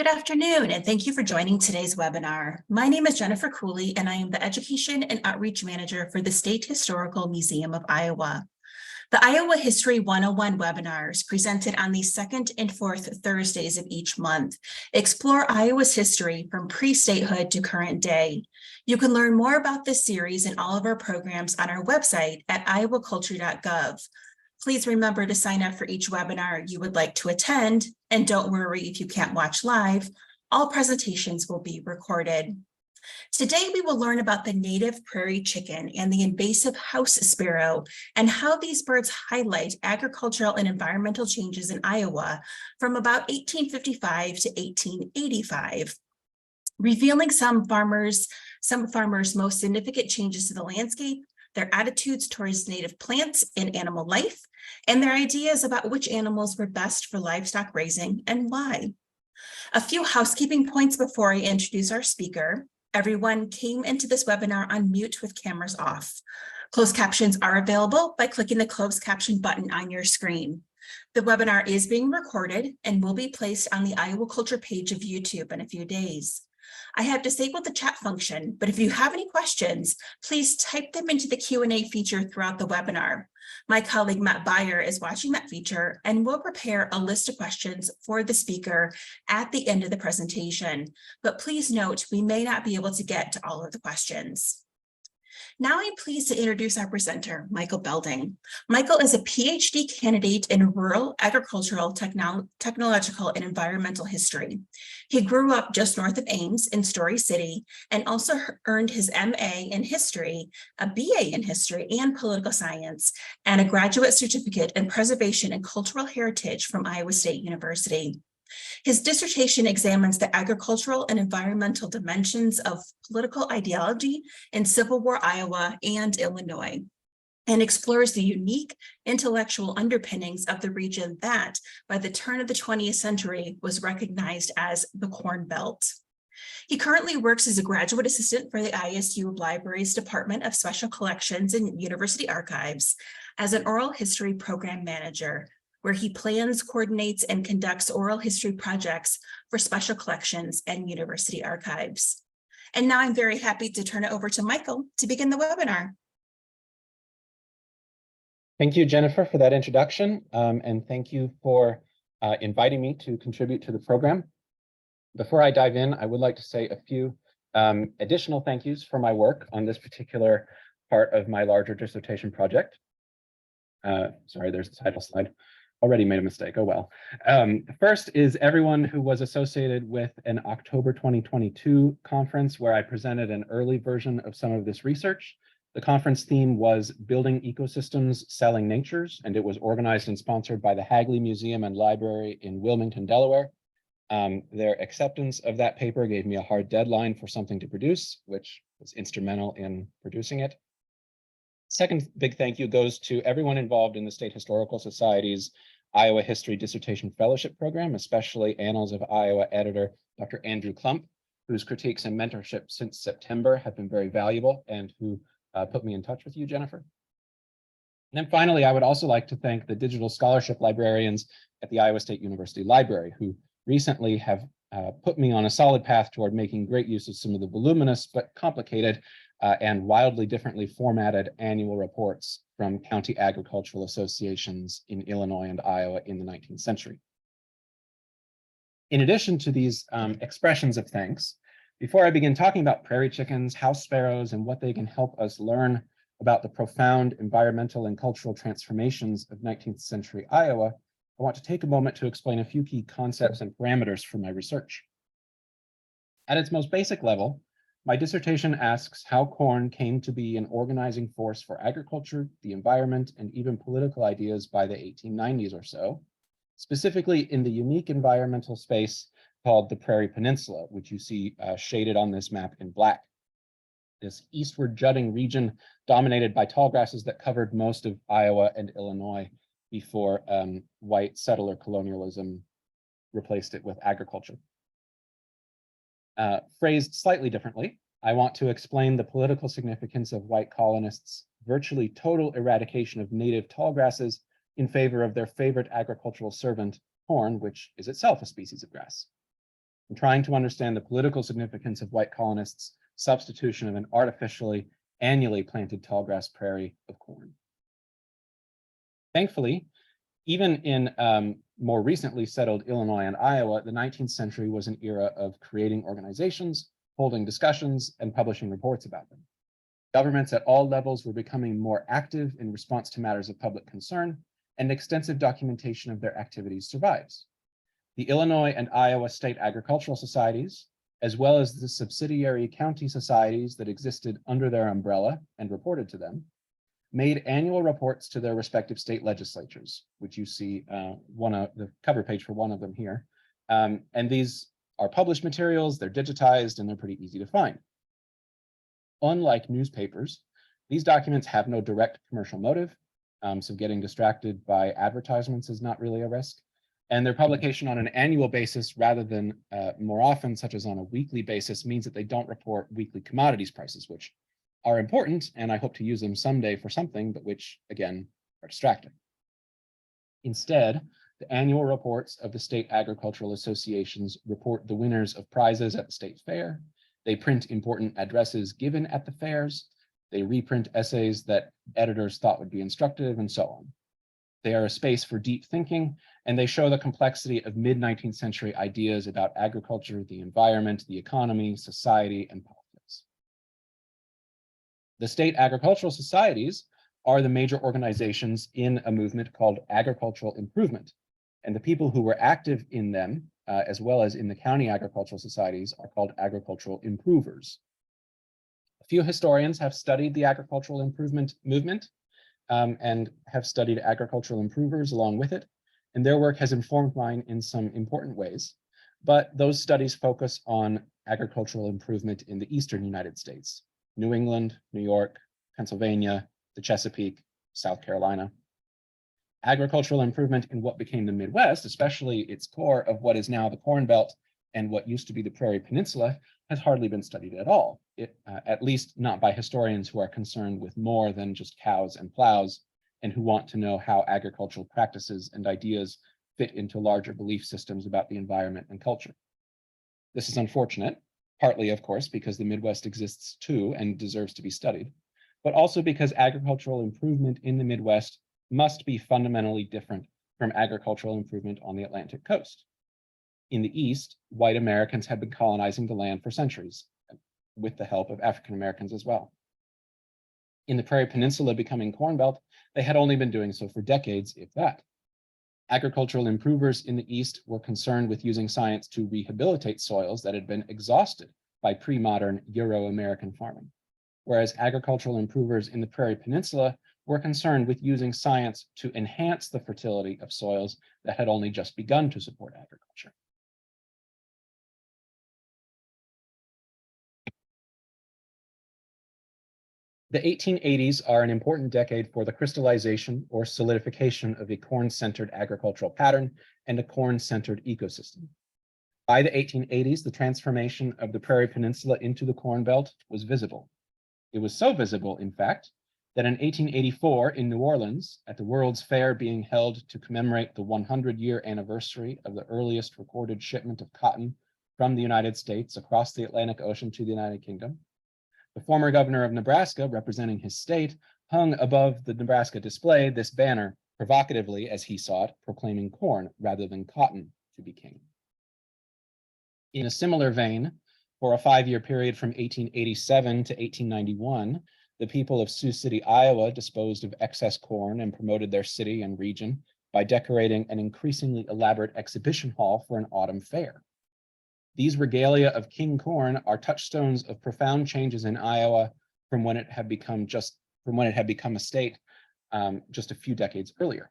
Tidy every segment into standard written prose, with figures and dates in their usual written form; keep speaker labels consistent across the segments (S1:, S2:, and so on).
S1: Good afternoon, and thank you for joining today's webinar. My name is Jennifer Cooley, and I am the Education and Outreach Manager for the State Historical Museum of Iowa. The Iowa History 101 webinars, presented on the second and fourth Thursdays of each month, explore Iowa's history from pre-statehood to current day. You can learn more about this series and all of our programs on our website at iowaculture.gov. Please remember to sign up for each webinar you would like to attend, and don't worry if you can't watch live. All presentations will be recorded. Today, we will learn about the native prairie chicken and the invasive house sparrow and how these birds highlight agricultural and environmental changes in Iowa from about 1855 to 1885, revealing some farmers' most significant changes to the landscape, their attitudes towards native plants and animal life, and their ideas about which animals were best for livestock raising and why. A few housekeeping points before I introduce our speaker. Everyone came into this webinar on mute with cameras off. Closed captions are available by clicking the closed caption button on your screen. The webinar is being recorded and will be placed on the Iowa Culture page of YouTube in a few days. I have disabled the chat function, but if you have any questions, please type them into the Q&A feature throughout the webinar. My colleague Matt Beyer is watching that feature and will prepare a list of questions for the speaker at the end of the presentation. But please note, we may not be able to get to all of the questions. Now I'm pleased to introduce our presenter, Michael Belding. Michael is a Ph.D. candidate in rural agricultural, technological, and environmental history. He grew up just north of Ames in Story City and also earned his MA in history, a BA in history and political science, and a graduate certificate in preservation and cultural heritage from Iowa State University. His dissertation examines the agricultural and environmental dimensions of political ideology in Civil War Iowa and Illinois, and explores the unique intellectual underpinnings of the region that, by the turn of the 20th century, was recognized as the Corn Belt. He currently works as a graduate assistant for the ISU Libraries Department of Special Collections and University Archives as an oral history program manager, where he plans, coordinates, and conducts oral history projects for special collections and university archives. And now I'm very happy to turn it over to Michael to begin the webinar.
S2: Thank you, Jennifer, for that introduction, and thank you for inviting me to contribute to the program. Before I dive in, I would like to say a few additional thank yous for my work on this particular part of my larger dissertation project. Sorry, there's the title slide. Already made a mistake, oh well. First is everyone who was associated with an October 2022 conference where I presented an early version of some of this research. The conference theme was Building Ecosystems, Selling Natures, and it was organized and sponsored by the Hagley Museum and Library in Wilmington, Delaware. Their acceptance of that paper gave me a hard deadline for something to produce, which was instrumental in producing it. Second big thank you goes to everyone involved in the State Historical Society's Iowa History Dissertation Fellowship Program, especially Annals of Iowa editor Dr. Andrew Klump, whose critiques and mentorship since September have been very valuable and who put me in touch with you, Jennifer. And then finally, I would also like to thank the digital scholarship librarians at the Iowa State University Library, who recently have put me on a solid path toward making great use of some of the voluminous but complicated and wildly differently formatted annual reports from county agricultural associations in Illinois and Iowa in the 19th century. In addition to these expressions of thanks, before I begin talking about prairie chickens, house sparrows, and what they can help us learn about the profound environmental and cultural transformations of 19th century Iowa, I want to take a moment to explain a few key concepts and parameters for my research. At its most basic level, my dissertation asks how corn came to be an organizing force for agriculture, the environment, and even political ideas by the 1890s or so, specifically in the unique environmental space called the Prairie Peninsula, which you see shaded on this map in black. This eastward jutting region dominated by tall grasses that covered most of Iowa and Illinois before white settler colonialism replaced it with agriculture. Phrased slightly differently, I want to explain the political significance of white colonists' virtually total eradication of native tall grasses in favor of their favorite agricultural servant, corn, which is itself a species of grass. and trying to understand the political significance of white colonists' substitution of an artificially annually planted tallgrass prairie of corn. Thankfully, even in more recently settled Illinois and Iowa, the 19th century was an era of creating organizations, holding discussions, and publishing reports about them. Governments at all levels were becoming more active in response to matters of public concern, and extensive documentation of their activities survives. The Illinois and Iowa state agricultural societies, as well as the subsidiary county societies that existed under their umbrella and reported to them, made annual reports to their respective state legislatures, which you see the cover page for one of them here. And these are published materials, they're digitized, and they're pretty easy to find. Unlike newspapers, these documents have no direct commercial motive, so getting distracted by advertisements is not really a risk. And their publication on an annual basis rather than more often, such as on a weekly basis, means that they don't report weekly commodities prices, which are important, and I hope to use them someday for something, but which, again, are distracting. Instead, the annual reports of the state agricultural associations report the winners of prizes at the state fair. They print important addresses given at the fairs. They reprint essays that editors thought would be instructive, and so on. They are a space for deep thinking, and they show the complexity of mid-19th century ideas about agriculture, the environment, the economy, society, and politics. The state agricultural societies are the major organizations in a movement called agricultural improvement, and the people who were active in them, as well as in the county agricultural societies, are called agricultural improvers. A few historians have studied the agricultural improvement movement and have studied agricultural improvers along with it, and their work has informed mine in some important ways. But those studies focus on agricultural improvement in the eastern United States, New England, New York, Pennsylvania, the Chesapeake, South Carolina. Agricultural improvement in what became the Midwest, especially its core of what is now the Corn Belt and what used to be the Prairie Peninsula, has hardly been studied at all, at least not by historians who are concerned with more than just cows and plows, and who want to know how agricultural practices and ideas fit into larger belief systems about the environment and culture. This is unfortunate, partly, of course, because the Midwest exists too and deserves to be studied, but also because agricultural improvement in the Midwest must be fundamentally different from agricultural improvement on the Atlantic coast. In the East, white Americans had been colonizing the land for centuries, with the help of African Americans as well. In the Prairie Peninsula becoming Corn Belt, they had only been doing so for decades, if that. Agricultural improvers in the East were concerned with using science to rehabilitate soils that had been exhausted by pre-modern Euro-American farming, whereas agricultural improvers in the Prairie Peninsula were concerned with using science to enhance the fertility of soils that had only just begun to support agriculture. The 1880s are an important decade for the crystallization or solidification of a corn-centered agricultural pattern and a corn-centered ecosystem. By the 1880s, the transformation of the Prairie Peninsula into the Corn Belt was visible. It was so visible, in fact, that in 1884 in New Orleans, at the World's Fair being held to commemorate the 100-year anniversary of the earliest recorded shipment of cotton from the United States across the Atlantic Ocean to the United Kingdom, the former governor of Nebraska, representing his state, hung above the Nebraska display this banner, provocatively, as he saw it, proclaiming corn rather than cotton to be king. In a similar vein, for a 5-year period from 1887 to 1891, the people of Sioux City, Iowa, disposed of excess corn and promoted their city and region by decorating an increasingly elaborate exhibition hall for an autumn fair. These regalia of king corn are touchstones of profound changes in Iowa from when it had become a state just a few decades earlier.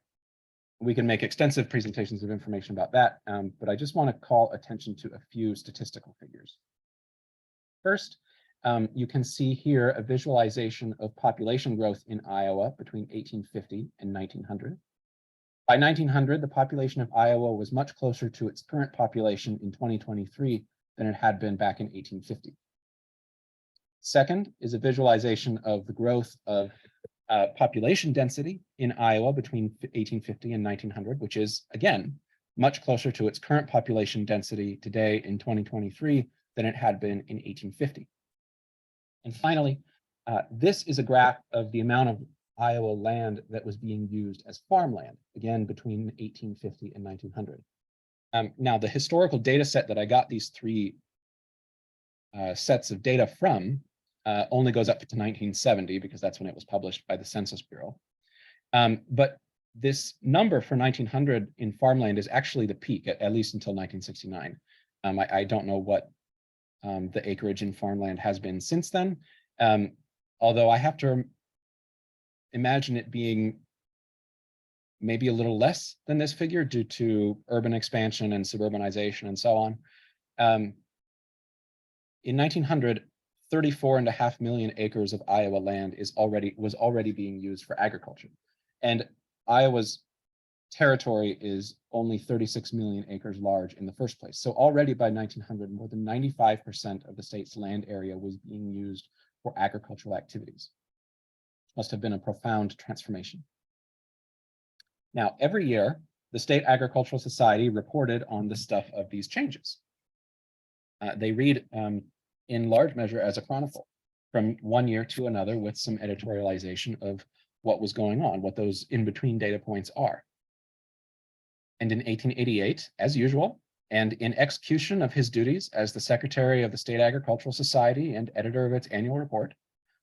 S2: We can make extensive presentations of information about that, but I just want to call attention to a few statistical figures. First, you can see here a visualization of population growth in Iowa between 1850 and 1900. By 1900, the population of Iowa was much closer to its current population in 2023 than it had been back in 1850. Second is a visualization of the growth of population density in Iowa between 1850 and 1900, which is, again, much closer to its current population density today in 2023 than it had been in 1850. And finally, this is a graph of the amount of Iowa land that was being used as farmland, again, between 1850 and 1900. Now, the historical data set that I got these three sets of data from only goes up to 1970 because that's when it was published by the Census Bureau. But this number for 1900 in farmland is actually the peak, at least until 1969. I don't know what the acreage in farmland has been since then, although I have to imagine it being maybe a little less than this figure due to urban expansion and suburbanization and so on. In 1900, 34.5 million acres of Iowa land was already being used for agriculture. And Iowa's territory is only 36 million acres large in the first place. So already by 1900, more than 95% of the state's land area was being used for agricultural activities. Must have been a profound transformation. Now, every year, the State Agricultural Society reported on the stuff of these changes. They read in large measure as a chronicle from one year to another with some editorialization of what was going on, what those in-between data points are. And in 1888, as usual, and in execution of his duties as the Secretary of the State Agricultural Society and editor of its annual report,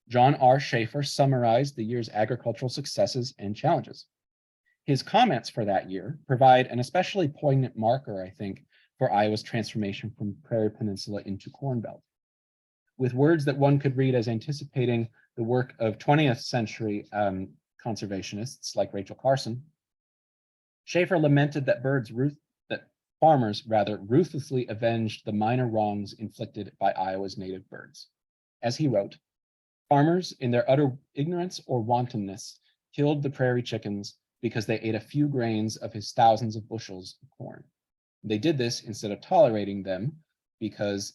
S2: John R. Schaefer summarized the year's agricultural successes and challenges. His comments for that year provide an especially poignant marker, I think, for Iowa's transformation from Prairie Peninsula into Corn Belt. With words that one could read as anticipating the work of 20th century conservationists like Rachel Carson, Schaefer lamented that farmers ruthlessly avenged the minor wrongs inflicted by Iowa's native birds. As he wrote, farmers, in their utter ignorance or wantonness, killed the prairie chickens because they ate a few grains of his thousands of bushels of corn. They did this instead of tolerating them because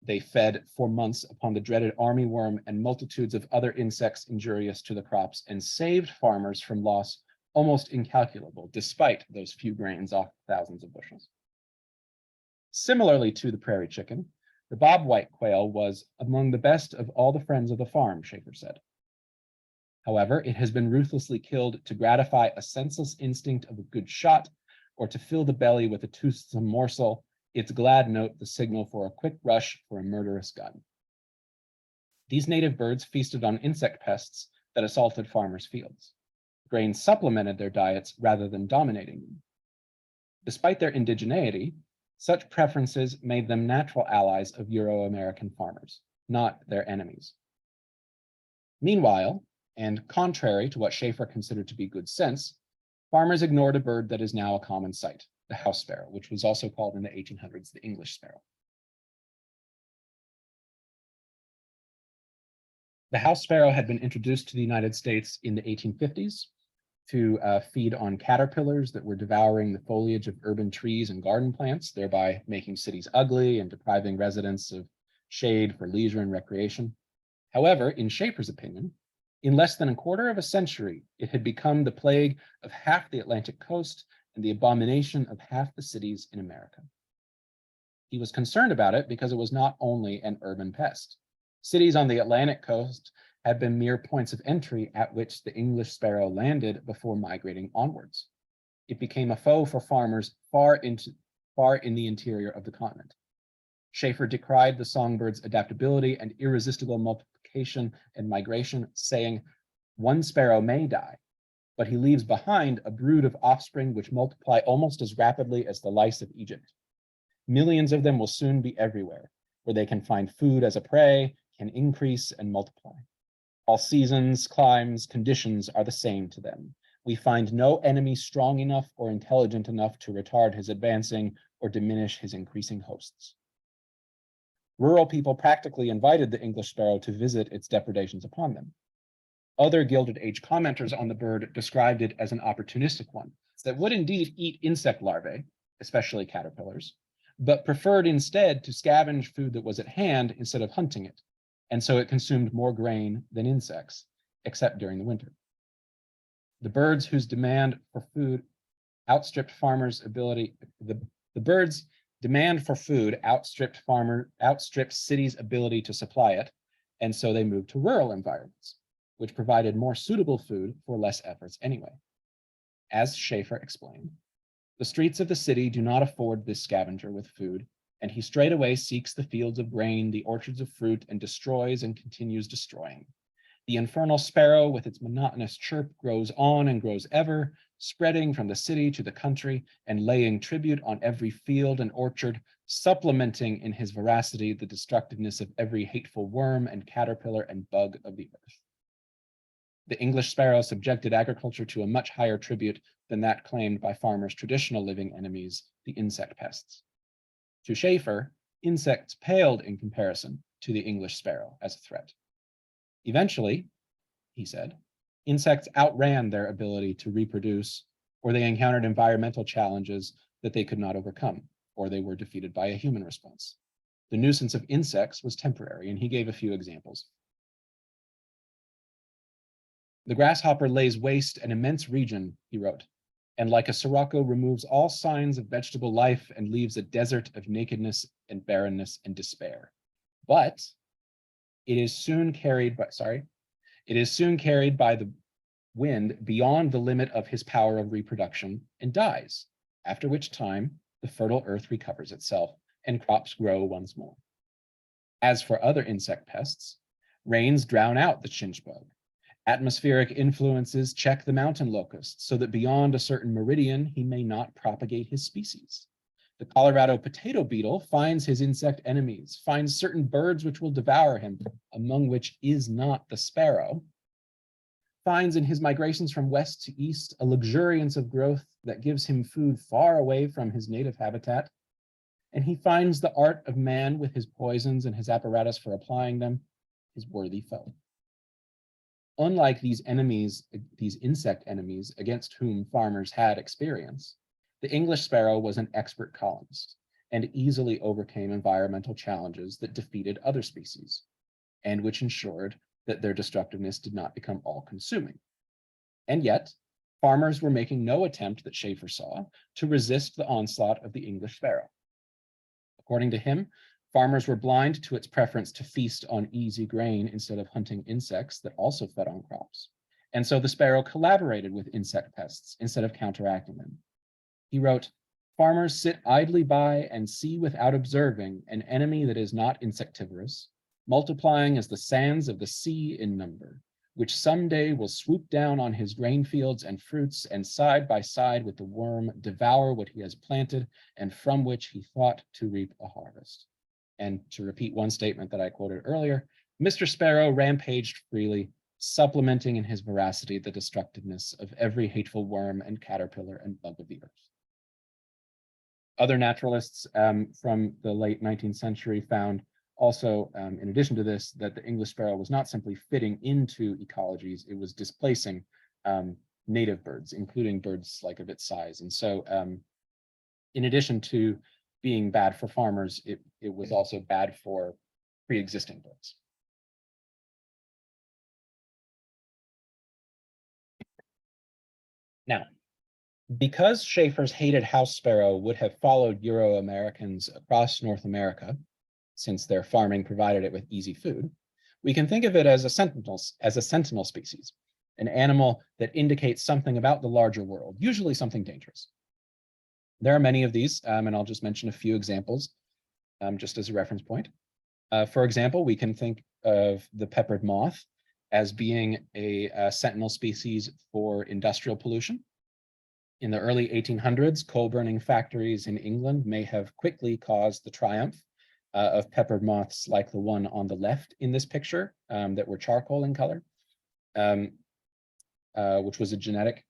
S2: they fed for months upon the dreaded armyworm and multitudes of other insects injurious to the crops and saved farmers from loss almost incalculable, despite those few grains off thousands of bushels. Similarly to the prairie chicken, the bobwhite quail was among the best of all the friends of the farm, Schaefer said. However, it has been ruthlessly killed to gratify a senseless instinct of a good shot or to fill the belly with a toothsome morsel, its glad note the signal for a quick rush for a murderous gun. These native birds feasted on insect pests that assaulted farmers' fields. Grain supplemented their diets rather than dominating them. Despite their indigeneity, such preferences made them natural allies of Euro-American farmers, not their enemies. Meanwhile, and contrary to what Schaefer considered to be good sense, farmers ignored a bird that is now a common sight, the house sparrow, which was also called in the 1800s the English sparrow. The house sparrow had been introduced to the United States in the 1850s to feed on caterpillars that were devouring the foliage of urban trees and garden plants, thereby making cities ugly and depriving residents of shade for leisure and recreation. However, in Schaefer's opinion, in less than a quarter of a century, it had become the plague of half the Atlantic coast and the abomination of half the cities in America. He was concerned about it because it was not only an urban pest. Cities on the Atlantic coast had been mere points of entry at which the English sparrow landed before migrating onwards. It became a foe for farmers far in the interior of the continent. Schaefer decried the songbird's adaptability and irresistible multiplication and migration, saying, "One sparrow may die, but he leaves behind a brood of offspring which multiply almost as rapidly as the lice of Egypt. Millions of them will soon be everywhere, where they can find food as a prey, can increase and multiply. All seasons, climes, conditions are the same to them. We find no enemy strong enough or intelligent enough to retard his advancing or diminish his increasing hosts." Rural people practically invited the English sparrow to visit its depredations upon them. Other Gilded Age commenters on the bird described it as an opportunistic one that would indeed eat insect larvae, especially caterpillars, but preferred instead to scavenge food that was at hand instead of hunting it, and so it consumed more grain than insects, except during the winter. The birds whose demand for food outstripped farmers' ability, the birds' demand for food outstripped cities' ability to supply it, and so they moved to rural environments, which provided more suitable food for less efforts anyway. As Schaefer explained, the streets of the city do not afford this scavenger with food, and he straightway seeks the fields of grain, the orchards of fruit, and destroys and continues destroying. The infernal sparrow with its monotonous chirp grows on and grows ever, spreading from the city to the country and laying tribute on every field and orchard, supplementing in his voracity the destructiveness of every hateful worm and caterpillar and bug of the earth. The English sparrow subjected agriculture to a much higher tribute than that claimed by farmers' traditional living enemies, the insect pests. To Schaefer, insects paled in comparison to the English sparrow as a threat. Eventually, he said, insects outran their ability to reproduce, or they encountered environmental challenges that they could not overcome, or they were defeated by a human response. The nuisance of insects was temporary, and he gave a few examples. The grasshopper lays waste an immense region, he wrote, and like a sirocco removes all signs of vegetable life and leaves a desert of nakedness and barrenness and despair. But it is soon carried by the wind beyond the limit of his power of reproduction and dies, after which time the fertile earth recovers itself and crops grow once more. As for other insect pests, rains drown out the chinch bug. Atmospheric influences check the mountain locust so that beyond a certain meridian, he may not propagate his species. The Colorado potato beetle finds his insect enemies, finds certain birds which will devour him, among which is not the sparrow, finds in his migrations from west to east a luxuriance of growth that gives him food far away from his native habitat, and he finds the art of man with his poisons and his apparatus for applying them, his worthy foe. Unlike these enemies, these insect enemies against whom farmers had experience, the English sparrow was an expert colonist and easily overcame environmental challenges that defeated other species, and which ensured that their destructiveness did not become all-consuming. And yet, farmers were making no attempt that Schaefer saw to resist the onslaught of the English sparrow. According to him, farmers were blind to its preference to feast on easy grain instead of hunting insects that also fed on crops. And so the sparrow collaborated with insect pests instead of counteracting them. He wrote, "Farmers sit idly by and see without observing an enemy that is not insectivorous, multiplying as the sands of the sea in number, which someday will swoop down on his grain fields and fruits and side by side with the worm devour what he has planted and from which he thought to reap a harvest." And to repeat one statement that I quoted earlier, Mr. Sparrow rampaged freely, supplementing in his voracity the destructiveness of every hateful worm and caterpillar and bug of the earth. Other naturalists from the late 19th century found also, in addition to this, that the English sparrow was not simply fitting into ecologies, it was displacing native birds, including birds like of its size. And so in addition to being bad for farmers, it was also bad for pre-existing birds. Now, because Schaefer's hated house sparrow would have followed Euro-Americans across North America, since their farming provided it with easy food, we can think of it as a sentinel species, an animal that indicates something about the larger world, usually something dangerous. There are many of these, and I'll just mention a few examples just as a reference point. For example, we can think of the peppered moth as being a sentinel species for industrial pollution. In the early 1800s, coal-burning factories in England may have quickly caused the triumph of peppered moths like the one on the left in this picture that were charcoal in color, which was a genetic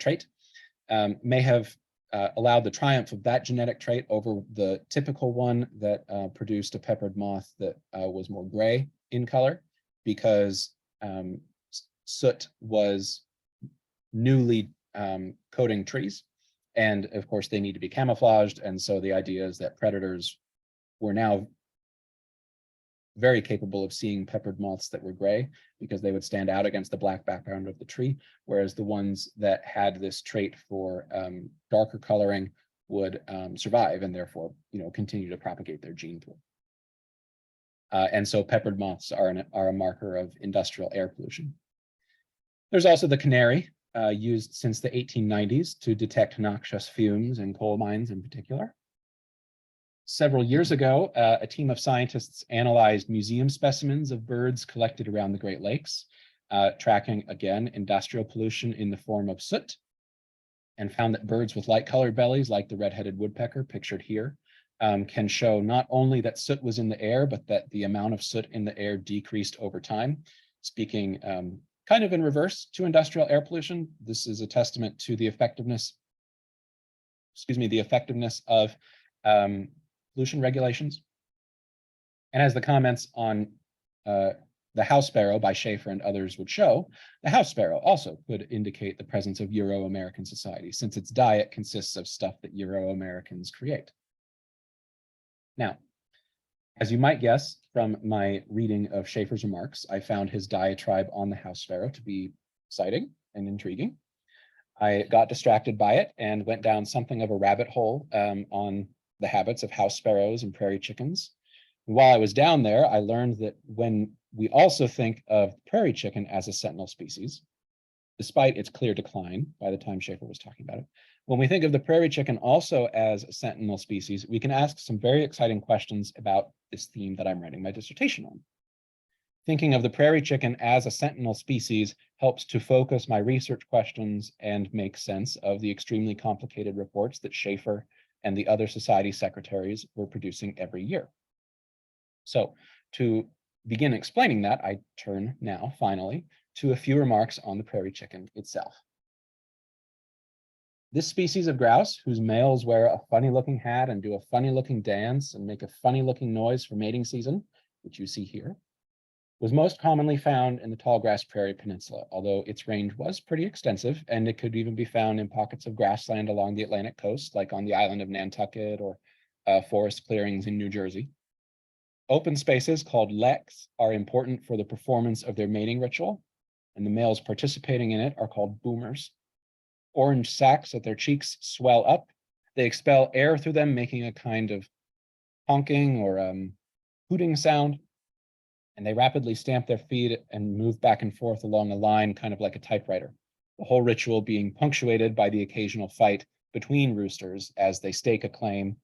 S2: trait, may have allowed the triumph of that genetic trait over the typical one that produced a peppered moth that was more gray in color, because soot was newly coating trees. And of course, they need to be camouflaged. And so the idea is that predators were now very capable of seeing peppered moths that were gray because they would stand out against the black background of the tree, whereas the ones that had this trait for darker coloring would survive and therefore, continue to propagate their gene pool. And so peppered moths are a marker of industrial air pollution. There's also the canary, used since the 1890s to detect noxious fumes in coal mines in particular. Several years ago, a team of scientists analyzed museum specimens of birds collected around the Great Lakes, tracking, again, industrial pollution in the form of soot, and found that birds with light-colored bellies, like the red-headed woodpecker pictured here, can show not only that soot was in the air, but that the amount of soot in the air decreased over time, speaking kind of in reverse to industrial air pollution. This is a testament to the effectiveness of pollution regulations. And as the comments on the house sparrow by Schaefer and others would show, the house sparrow also could indicate the presence of Euro-American society, since its diet consists of stuff that Euro-Americans create. Now, as you might guess from my reading of Schaefer's remarks, I found his diatribe on the house sparrow to be exciting and intriguing. I got distracted by it and went down something of a rabbit hole on the habits of house sparrows and prairie chickens. And while I was down there, I learned that when we also think of prairie chicken as a sentinel species, despite its clear decline by the time Schaefer was talking about it, when we think of the prairie chicken also as a sentinel species, we can ask some very exciting questions about this theme that I'm writing my dissertation on. Thinking of the prairie chicken as a sentinel species helps to focus my research questions and make sense of the extremely complicated reports that Schaefer and the other society secretaries were producing every year. So to begin explaining that, I turn now, finally, to a few remarks on the prairie chicken itself. This species of grouse, whose males wear a funny-looking hat and do a funny-looking dance and make a funny-looking noise for mating season, which you see here, was most commonly found in the tallgrass prairie peninsula, although its range was pretty extensive, and it could even be found in pockets of grassland along the Atlantic coast, like on the island of Nantucket or forest clearings in New Jersey. Open spaces called leks are important for the performance of their mating ritual, and the males participating in it are called boomers. Orange sacs at their cheeks swell up. They expel air through them, making a kind of honking or hooting sound. And they rapidly stamp their feet and move back and forth along a line, kind of like a typewriter. The whole ritual being punctuated by the occasional fight between roosters as they stake a claim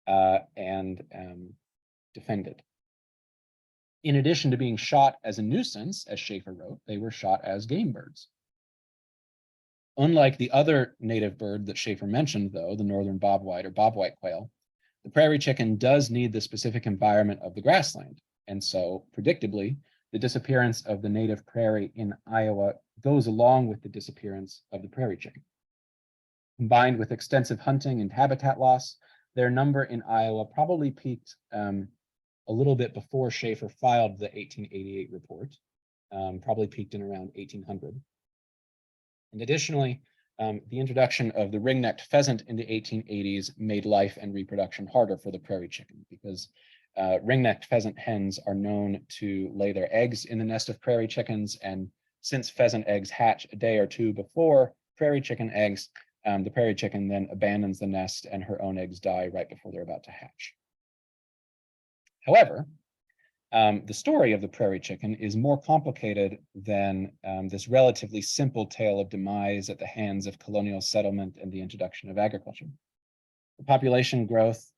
S2: and defend it. In addition to being shot as a nuisance, as Schaefer wrote, they were shot as game birds. Unlike the other native bird that Schaefer mentioned, though, the northern bobwhite or bobwhite quail, the prairie chicken does need the specific environment of the grassland. And so, predictably, the disappearance of the native prairie in Iowa goes along with the disappearance of the prairie chicken. Combined with extensive hunting and habitat loss, their number in Iowa probably peaked a little bit before Schaefer filed the 1888 report, probably peaked in around 1800. And additionally, the introduction of the ring-necked pheasant in the 1880s made life and reproduction harder for the prairie chicken because ring-necked pheasant hens are known to lay their eggs in the nest of prairie chickens, and since pheasant eggs hatch a day or two before prairie chicken eggs, the prairie chicken then abandons the nest and her own eggs die right before they're about to hatch. However, the story of the prairie chicken is more complicated than this relatively simple tale of demise at the hands of colonial settlement and the introduction of agriculture. The population growth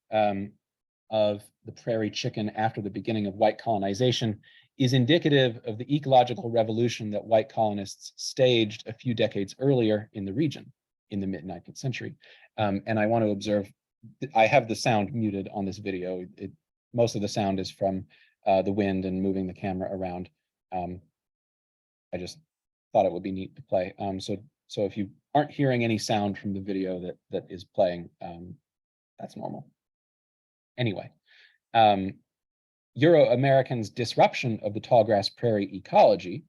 S2: of the prairie chicken after the beginning of white colonization is indicative of the ecological revolution that white colonists staged a few decades earlier in the region in the mid-19th century. And I want to observe, I have the sound muted on this video. Most of the sound is from the wind and moving the camera around. I just thought it would be neat to play. So if you aren't hearing any sound from the video that is playing, that's normal. Anyway, Euro-Americans' disruption of the tallgrass prairie ecology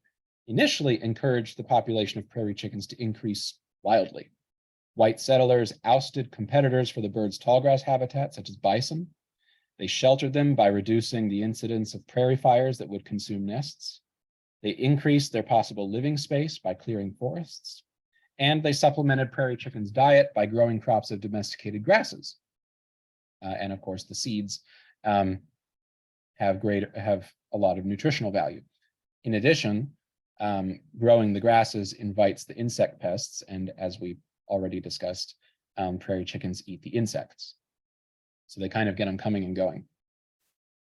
S2: initially encouraged the population of prairie chickens to increase wildly. White settlers ousted competitors for the bird's tallgrass habitat, such as bison, They sheltered them by reducing the incidence of prairie fires that would consume nests. They increased their possible living space by clearing forests. And they supplemented prairie chickens' diet by growing crops of domesticated grasses. And of course, the seeds have a lot of nutritional value. In addition, growing the grasses invites the insect pests, and as we already discussed, prairie chickens eat the insects. So they kind of get them coming and going.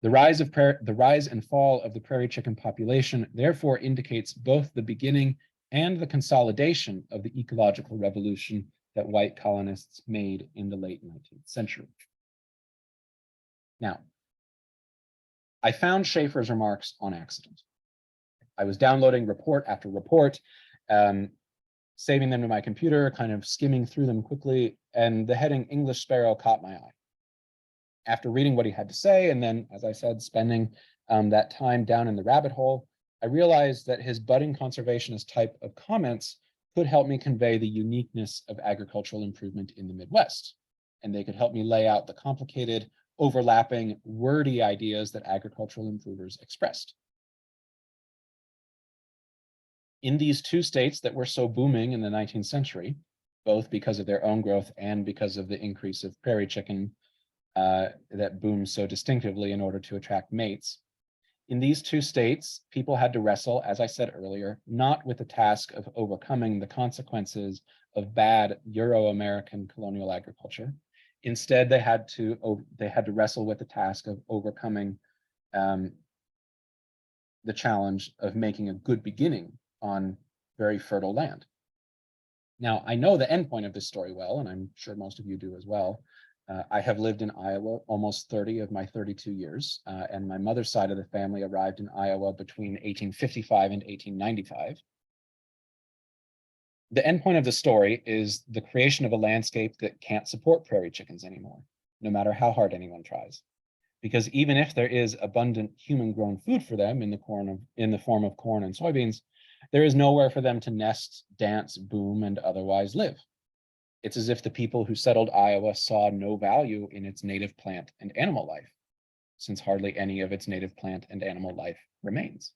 S2: The rise and fall of the prairie chicken population therefore indicates both the beginning and the consolidation of the ecological revolution that white colonists made in the late 19th century. Now, I found Schaefer's remarks on accident. I was downloading report after report, saving them to my computer, kind of skimming through them quickly, and the heading English sparrow caught my eye. After reading what he had to say, and then, as I said, spending that time down in the rabbit hole, I realized that his budding conservationist type of comments could help me convey the uniqueness of agricultural improvement in the Midwest, and they could help me lay out the complicated, overlapping, wordy ideas that agricultural improvers expressed. In these two states that were so booming in the 19th century, both because of their own growth and because of the increase of prairie chicken that boomed so distinctively in order to attract mates. In these two states, people had to wrestle, as I said earlier, not with the task of overcoming the consequences of bad Euro-American colonial agriculture. Instead, they had to wrestle with the task of overcoming the challenge of making a good beginning on very fertile land. Now, I know the endpoint of this story well, and I'm sure most of you do as well. I have lived in Iowa almost 30 of my 32 years, and my mother's side of the family arrived in Iowa between 1855 and 1895. The endpoint of the story is the creation of a landscape that can't support prairie chickens anymore, no matter how hard anyone tries. Because even if there is abundant human-grown food for them in the form of corn and soybeans, there is nowhere for them to nest, dance, boom, and otherwise live. It's as if the people who settled Iowa saw no value in its native plant and animal life, since hardly any of its native plant and animal life remains.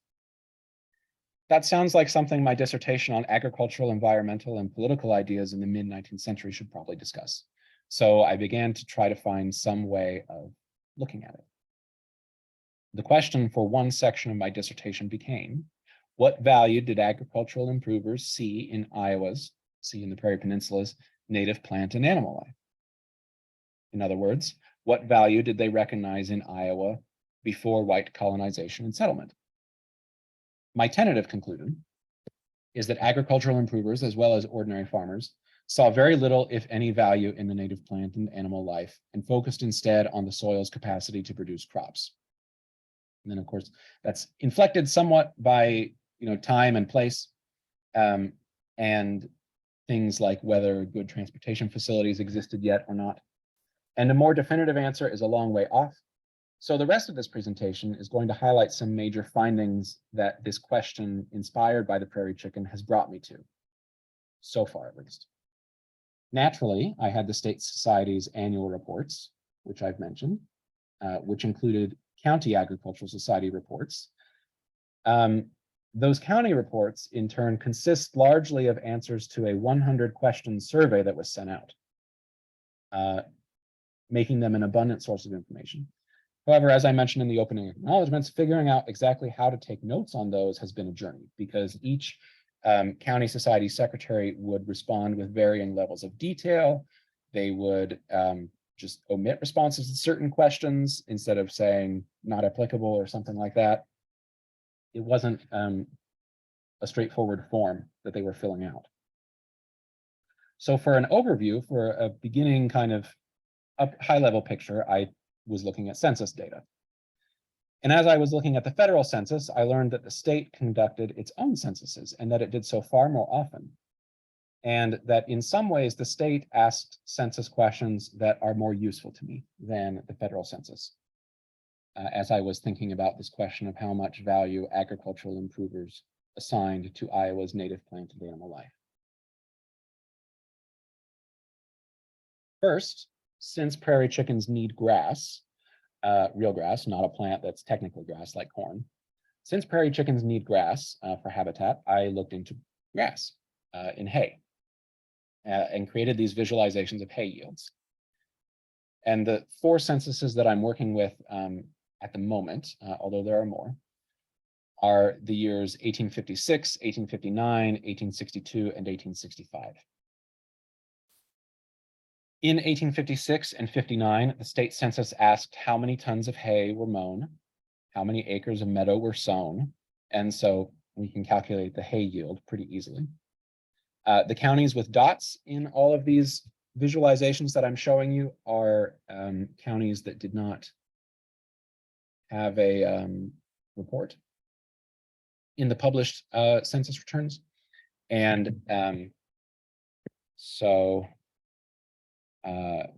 S2: That sounds like something my dissertation on agricultural, environmental, and political ideas in the mid-19th century should probably discuss. So I began to try to find some way of looking at it. The question for one section of my dissertation became, what value did agricultural improvers see in the Prairie Peninsula's native plant and animal life? In other words, what value did they recognize in Iowa before white colonization and settlement? My tentative conclusion is that agricultural improvers, as well as ordinary farmers, saw very little, if any, value in the native plant and animal life, and focused instead on the soil's capacity to produce crops. And then, of course, that's inflected somewhat by time and place, and things like whether good transportation facilities existed yet or not. And a more definitive answer is a long way off. So the rest of this presentation is going to highlight some major findings that this question, inspired by the prairie chicken, has brought me to, so far at least. Naturally, I had the state society's annual reports, which I've mentioned, which included county agricultural society reports. Those county reports, in turn, consist largely of answers to a 100-question survey that was sent out, making them an abundant source of information. However, as I mentioned in the opening acknowledgements, figuring out exactly how to take notes on those has been a journey, because each county society secretary would respond with varying levels of detail. They would just omit responses to certain questions instead of saying not applicable or something like that. It wasn't a straightforward form that they were filling out. So for an overview, for a beginning kind of high-level picture, I was looking at census data. And as I was looking at the federal census, I learned that the state conducted its own censuses and that it did so far more often. And that in some ways, the state asked census questions that are more useful to me than the federal census, as I was thinking about this question of how much value agricultural improvers assigned to Iowa's native plant and animal life. First, since prairie chickens need grass, real grass, not a plant that's technically grass like corn. Since prairie chickens need grass for habitat, I looked into grass in hay and created these visualizations of hay yields. And the 4 censuses that I'm working with at the moment, although there are more, are the years 1856, 1859, 1862, and 1865. In 1856 and 59, the state census asked how many tons of hay were mown, how many acres of meadow were sown, and so we can calculate the hay yield pretty easily. The counties with dots in all of these visualizations that I'm showing you are counties that did not have a report in the published census returns. And so what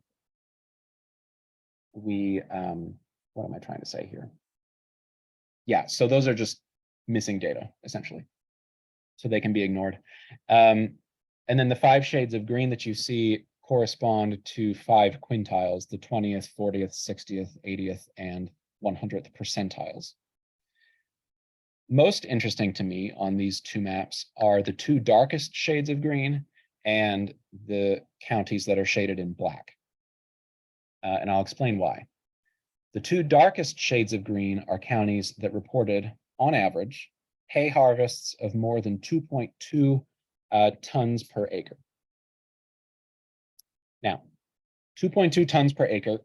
S2: am I trying to say here? Yeah, so those are just missing data, essentially. So they can be ignored. And then the 5 shades of green that you see correspond to 5 quintiles, the 20th, 40th, 60th, 80th, and 100th percentiles. Most interesting to me on these 2 maps are the 2 darkest shades of green and the counties that are shaded in black. And I'll explain why. The 2 darkest shades of green are counties that reported, on average, hay harvests of more than 2.2 tons per acre. Now, 2.2 tons per acre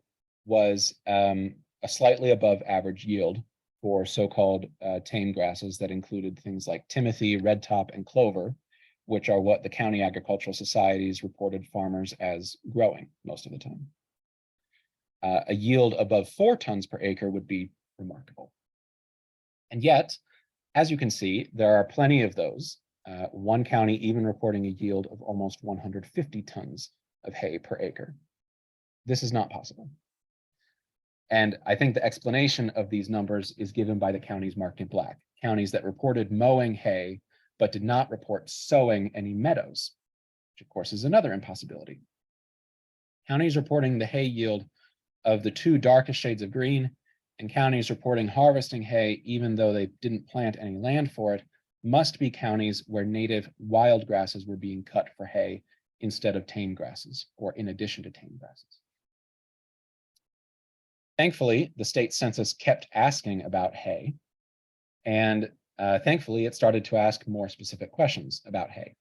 S2: was a slightly above average yield for so-called tame grasses that included things like timothy, redtop, and clover, which are what the county agricultural societies reported farmers as growing most of the time. A yield above 4 tons per acre would be remarkable. And yet, as you can see, there are plenty of those, one county even reporting a yield of almost 150 tons of hay per acre. This is not possible. And I think the explanation of these numbers is given by the counties marked in black, counties that reported mowing hay, but did not report sowing any meadows, which of course is another impossibility. Counties reporting the hay yield of the 2 darkest shades of green and counties reporting harvesting hay even though they didn't plant any land for it must be counties where native wild grasses were being cut for hay instead of tame grasses or in addition to tame grasses. Thankfully, the state census kept asking about hay, and thankfully it started to ask more specific questions about hay.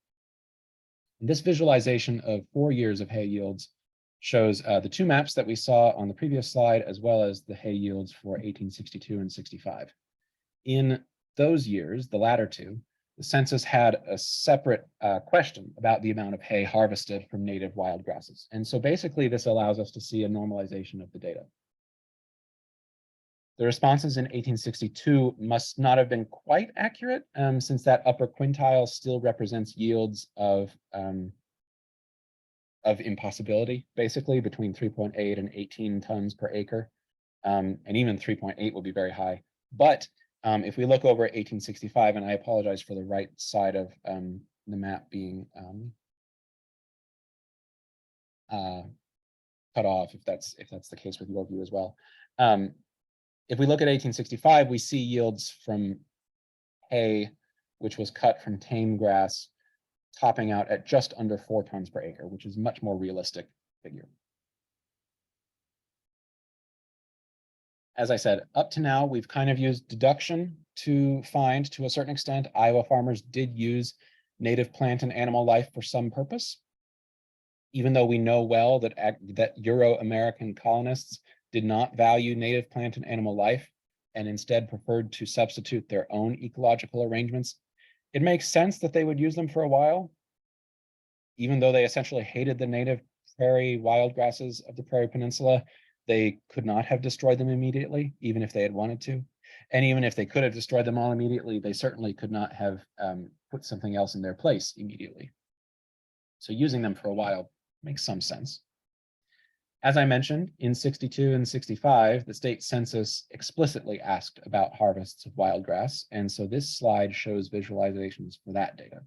S2: And this visualization of 4 years of hay yields shows the 2 maps that we saw on the previous slide, as well as the hay yields for 1862 and 65. In those years, the latter 2, the census had a separate question about the amount of hay harvested from native wild grasses. And so basically this allows us to see a normalization of the data. The responses in 1862 must not have been quite accurate, since that upper quintile still represents yields of impossibility, basically between 3.8 and 18 tons per acre. And even 3.8 will be very high. But if we look over at 1865, and I apologize for the right side of the map being cut off, if that's the case with your view as well. If we look at 1865, we see yields from hay, which was cut from tame grass, topping out at just under 4 tons per acre, which is a much more realistic figure. As I said, up to now, we've kind of used deduction to find, to a certain extent, Iowa farmers did use native plant and animal life for some purpose. Even though we know well that Euro-American colonists did not value native plant and animal life and instead preferred to substitute their own ecological arrangements, it makes sense that they would use them for a while, even though they essentially hated the native prairie wild grasses of the Prairie Peninsula. They could not have destroyed them immediately, even if they had wanted to. And even if they could have destroyed them all immediately, they certainly could not have put something else in their place immediately. So using them for a while makes some sense. As I mentioned, in 62 and 65, the state census explicitly asked about harvests of wild grass, and so this slide shows visualizations for that data.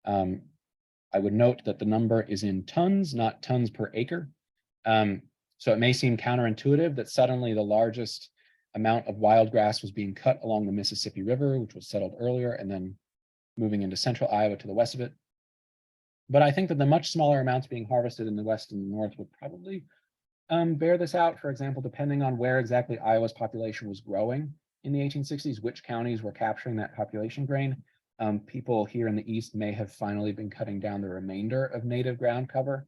S2: I would note that the number is in tons, not tons per acre. So it may seem counterintuitive that suddenly the largest amount of wild grass was being cut along the Mississippi River, which was settled earlier, and then moving into central Iowa to the west of it. But I think that the much smaller amounts being harvested in the west and the north would probably bear this out. For example, depending on where exactly Iowa's population was growing in the 1860s, which counties were capturing that population grain. People here in the east may have finally been cutting down the remainder of native ground cover.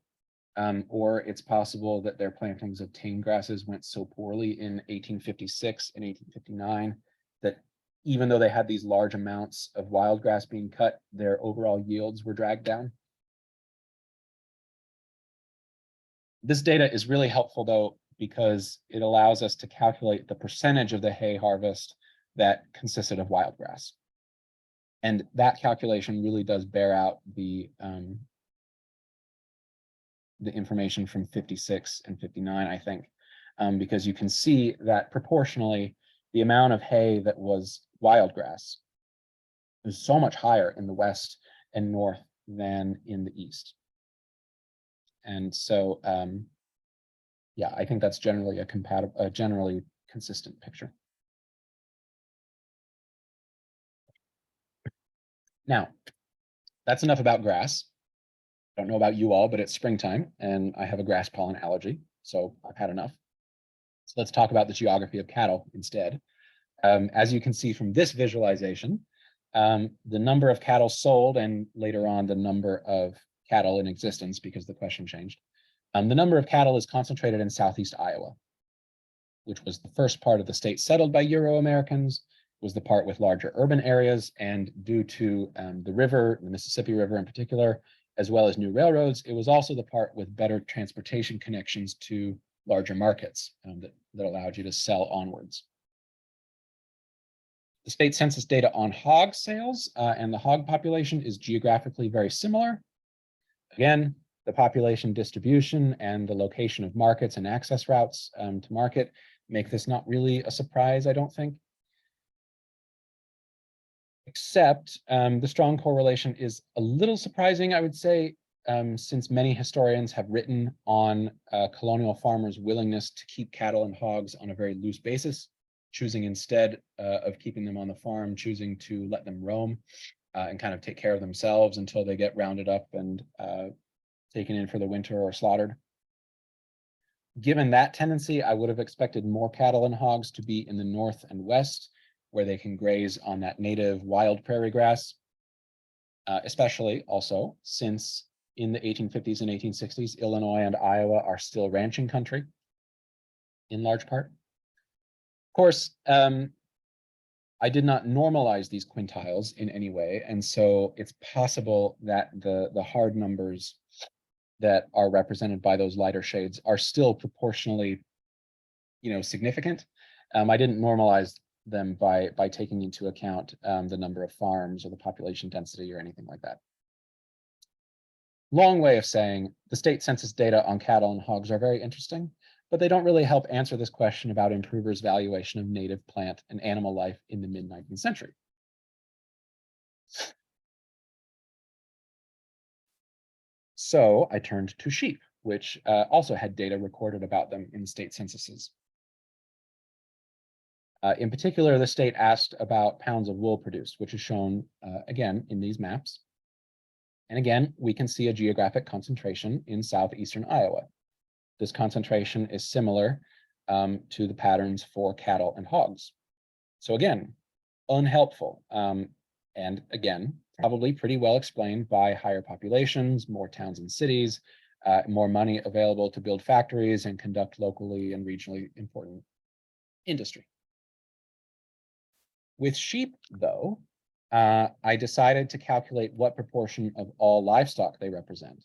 S2: Or it's possible that their plantings of tame grasses went so poorly in 1856 and 1859 that even though they had these large amounts of wild grass being cut, their overall yields were dragged down. This data is really helpful, though, because it allows us to calculate the percentage of the hay harvest that consisted of wild grass. And that calculation really does bear out the information from 56 and 59, I think, because you can see that proportionally, the amount of hay that was wild grass is so much higher in the west and north than in the east. And so, yeah, I think that's generally a generally consistent picture. Now, that's enough about grass. I don't know about you all, but it's springtime and I have a grass pollen allergy, so I've had enough. So let's talk about the geography of cattle instead. As you can see from this visualization, the number of cattle sold and later on the number of cattle in existence, because the question changed. The number of cattle is concentrated in southeast Iowa, which was the first part of the state settled by Euro-Americans, was the part with larger urban areas, and due to the river, the Mississippi River in particular, as well as new railroads, it was also the part with better transportation connections to larger markets that allowed you to sell onwards. The state census data on hog sales and the hog population is geographically very similar. Again, the population distribution and the location of markets and access routes to market make this not really a surprise, I don't think. Except the strong correlation is a little surprising, I would say, since many historians have written on colonial farmers' willingness to keep cattle and hogs on a very loose basis, choosing instead of keeping them on the farm, choosing to let them roam and kind of take care of themselves until they get rounded up and taken in for the winter or slaughtered. Given that tendency, I would have expected more cattle and hogs to be in the north and west, where they can graze on that native wild prairie grass, especially also since in the 1850s and 1860s, Illinois and Iowa are still ranching country in large part. Of course, I did not normalize these quintiles in any way, and so it's possible that the hard numbers that are represented by those lighter shades are still proportionally, significant. I didn't normalize them by taking into account the number of farms or the population density or anything like that. Long way of saying the state census data on cattle and hogs are very interesting, but they don't really help answer this question about improvers' valuation of native plant and animal life in the mid-19th century. So I turned to sheep, which also had data recorded about them in state censuses. In particular, the state asked about pounds of wool produced, which is shown again in these maps. And again, we can see a geographic concentration in southeastern Iowa. This concentration is similar to the patterns for cattle and hogs. So again, unhelpful. And again, probably pretty well explained by higher populations, more towns and cities, more money available to build factories and conduct locally and regionally important industry. With sheep, though, I decided to calculate what proportion of all livestock they represent.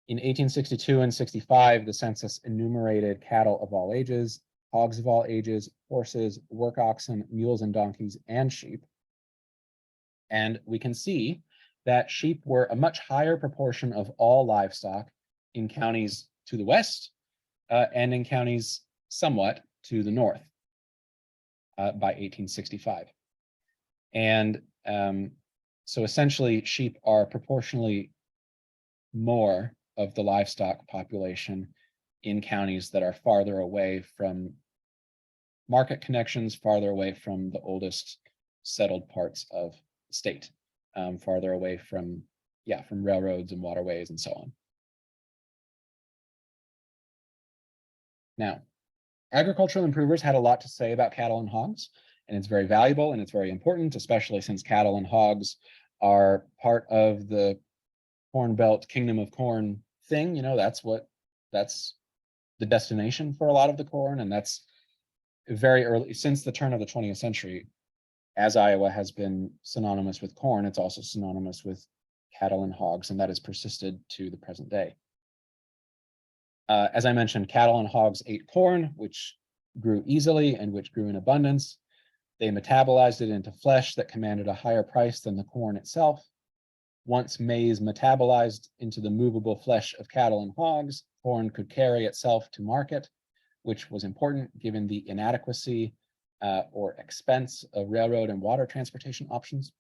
S2: In 1862 and 65, the census enumerated cattle of all ages, hogs of all ages, horses, work oxen, mules and donkeys, and sheep. And we can see that sheep were a much higher proportion of all livestock in counties to the west and in counties somewhat to the north by 1865. And so essentially sheep are proportionally more of the livestock population in counties that are farther away from market connections, farther away from the oldest settled parts of the state, farther away from railroads and waterways and so on. Now, agricultural improvers had a lot to say about cattle and hogs, and it's very valuable and it's very important, especially since cattle and hogs are part of the Corn Belt Kingdom of Corn thing. That's the destination for a lot of the corn, and that's very early, since the turn of the 20th century. As Iowa has been synonymous with corn, it's also synonymous with cattle and hogs, and that has persisted to the present day. As I mentioned, cattle and hogs ate corn, which grew easily and which grew in abundance. They metabolized it into flesh that commanded a higher price than the corn itself. Once maize metabolized into the movable flesh of cattle and hogs, corn could carry itself to market, which was important given the inadequacy or expense of railroad and water transportation options.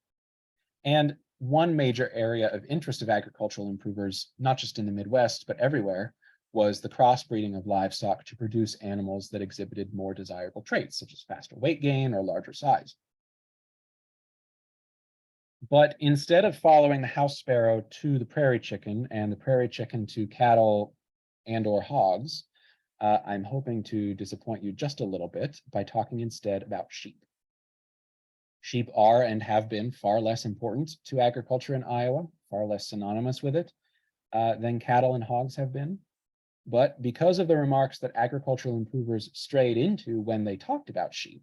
S2: And one major area of interest of agricultural improvers, not just in the Midwest, but everywhere, was the crossbreeding of livestock to produce animals that exhibited more desirable traits, such as faster weight gain or larger size. But instead of following the house sparrow to the prairie chicken and the prairie chicken to cattle and or hogs, I'm hoping to disappoint you just a little bit by talking instead about sheep. Sheep are and have been far less important to agriculture in Iowa, far less synonymous with it than cattle and hogs have been. But because of the remarks that agricultural improvers strayed into when they talked about sheep,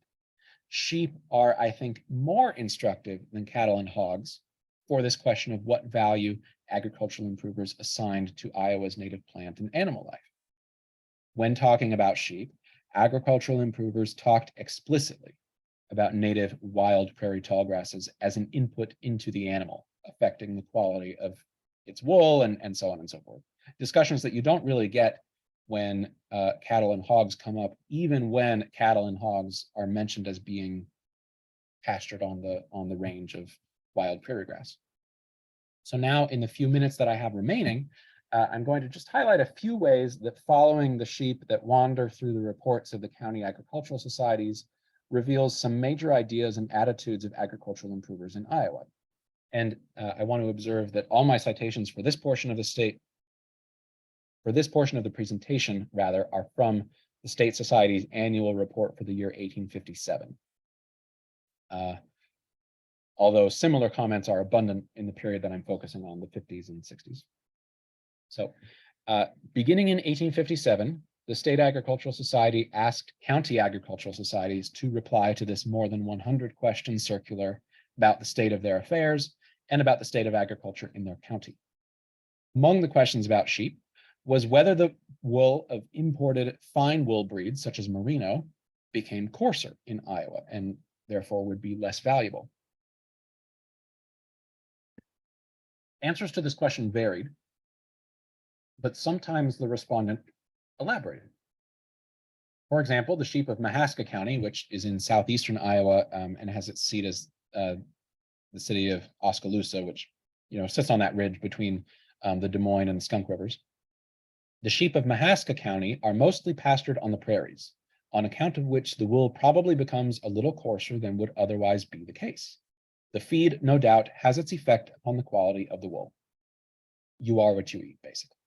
S2: sheep are, I think, more instructive than cattle and hogs for this question of what value agricultural improvers assigned to Iowa's native plant and animal life. When talking about sheep, agricultural improvers talked explicitly about native wild prairie tallgrasses as an input into the animal, affecting the quality of its wool and so on and so forth. Discussions that you don't really get when cattle and hogs come up, even when cattle and hogs are mentioned as being pastured on the range of wild prairie grass. So now, in the few minutes that I have remaining, I'm going to just highlight a few ways that following the sheep that wander through the reports of the county agricultural societies reveals some major ideas and attitudes of agricultural improvers in Iowa. And I want to observe that all my citations for this portion of the presentation, rather, are from the State Society's annual report for the year 1857. Although similar comments are abundant in the period that I'm focusing on, the 50s and 60s. So beginning in 1857, the State Agricultural Society asked county agricultural societies to reply to this more than 100 question circular about the state of their affairs and about the state of agriculture in their county. Among the questions about sheep was whether the wool of imported fine wool breeds, such as merino, became coarser in Iowa and therefore would be less valuable. Answers to this question varied, but sometimes the respondent elaborated. For example, the sheep of Mahaska County, which is in southeastern Iowa and has its seat as the city of Oskaloosa, which sits on that ridge between the Des Moines and the Skunk Rivers. The sheep of Mahaska County are mostly pastured on the prairies, on account of which the wool probably becomes a little coarser than would otherwise be the case. The feed, no doubt, has its effect upon the quality of the wool. You are what you eat, basically.